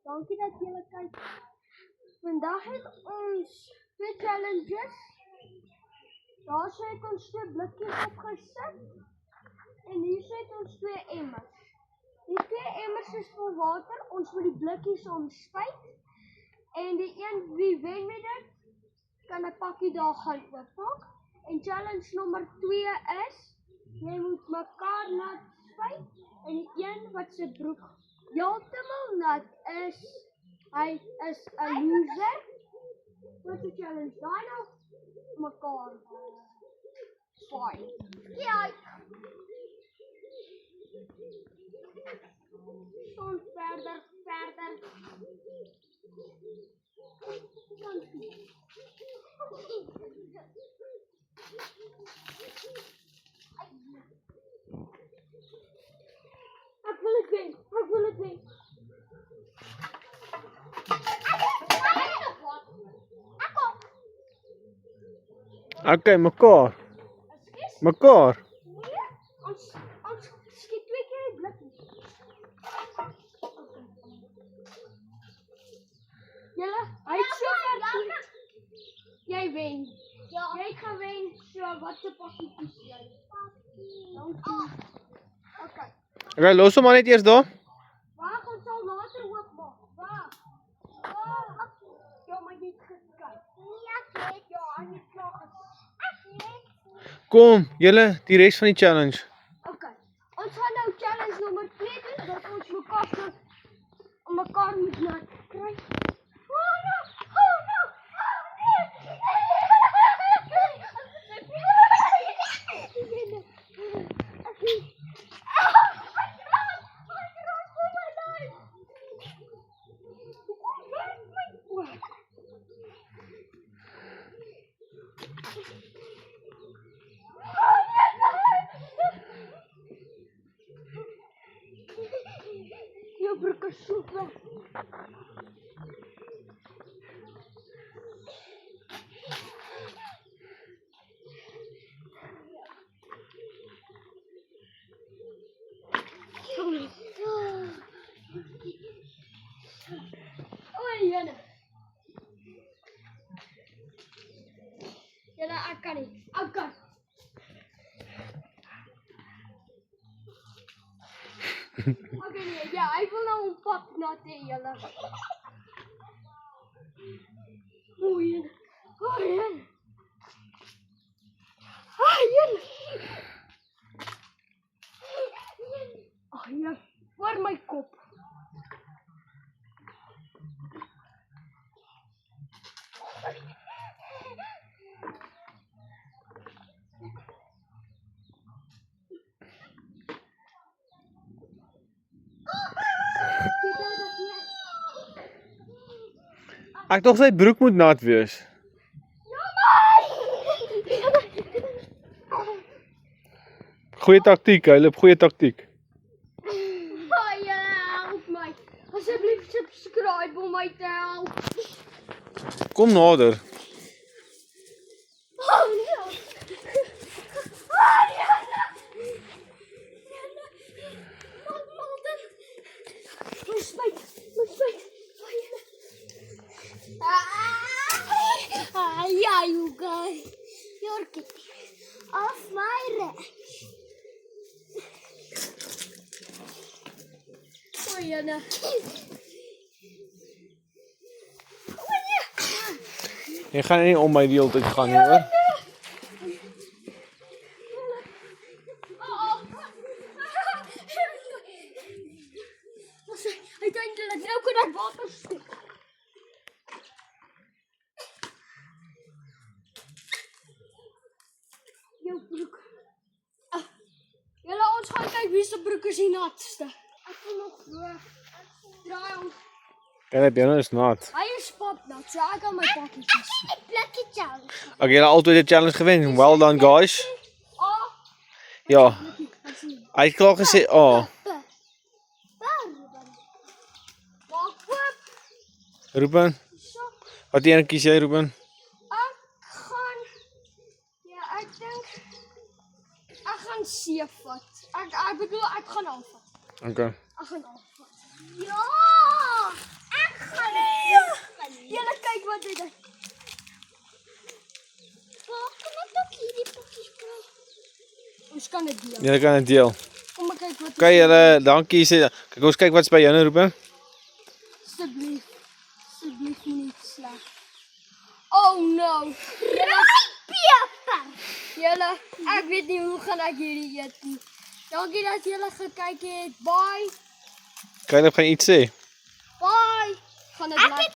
Dankie dat julle kyk. Vandag het ons 2 challenges. Daar het ons 2 blikkies opgesit. En hier het ons 2 emmers. Die 2 emmers is vol water. Ons moet die blikkies omspuit. En die een wie wen met dit, kan 'n pakkie daar gaan oopmaak. En challenge nommer 2 is, jy moet mekaar nat spuit. En die een wat sy broek heeltemal nat is, hy is 'n loser. Wat is die challenge daar nou? Mekaar spuit. Kyk! Ons verder. Ek wil het wen. Okay, mekaar. Mekaar. Nee, ons skiet 2 keer die blikkies. Julle, hy het so ver. Jy wen. Ja. Jy gaan wen. So, wat se pakkie kies jy? Dankie. Okay. Okay, los hom maar net eers daar. Wag, ons sal later oopmaak. Wag. Ja, maar jy het gekyk. Nee, ek het. Ja, hy het klaar gekyk. Kom, julle, die res van die challenge. Okay. Ons gaan nou challenge nommer 2 doen, dat ons mekaar moet nat kry. Oh no! Jou broek is so weg. Oei, Jana. Jana, ek kan nie. Ek kan. Okay, nee, ja, hy wil nou 'n pak nat hê, julle. Oei, Jana. Ag, ja, voor my kop. Ek dink sy broek moet nat wees. Goeie taktiek, hulle het goeie taktiek. Help my. Asseblief subscribe om my te help. Kom nader. Oh no. My spyt. Ja, you guys. Jorkie. Off my rug. Oh, Jana. Jy gaan nie om my die hele tyd gaan nie, hoor. Uiteindelik nou kan ek water steek. Jou broek. Julle, ons gaan kyk wie se broek is die natste. Ek wil nog droog. Draai ons. Kyk, jy nou is nat. Hy is popnat, so ek kan my pakkie kies. Ek blikkie challenge. Okay, julle altyd die challenge gewen. Well done, guys. Ja. Hy het klaar gesê, Ruben. Wat een kies jy, Ruben? Ek gaan C vat. Ek bedoel ek gaan A vat. Okay. Ek gaan A vat. Ja! dit. Waar kan ek ook hierdie pakkies kry? Ons kan dit deel. Jy kan dit deel. Kom maar kyk wat. Kyk julle, dankie sê. Kyk ons kyk wat's by jou nou Ruben. Asseblief. Asseblief nie sleg. Oh no. Julle, ek weet nie hoe gaan ek hierdie eet nie. Dankie dat julle gekyk het. Bye. Kyk, ek gaan iets sê. Bye. Gaan dit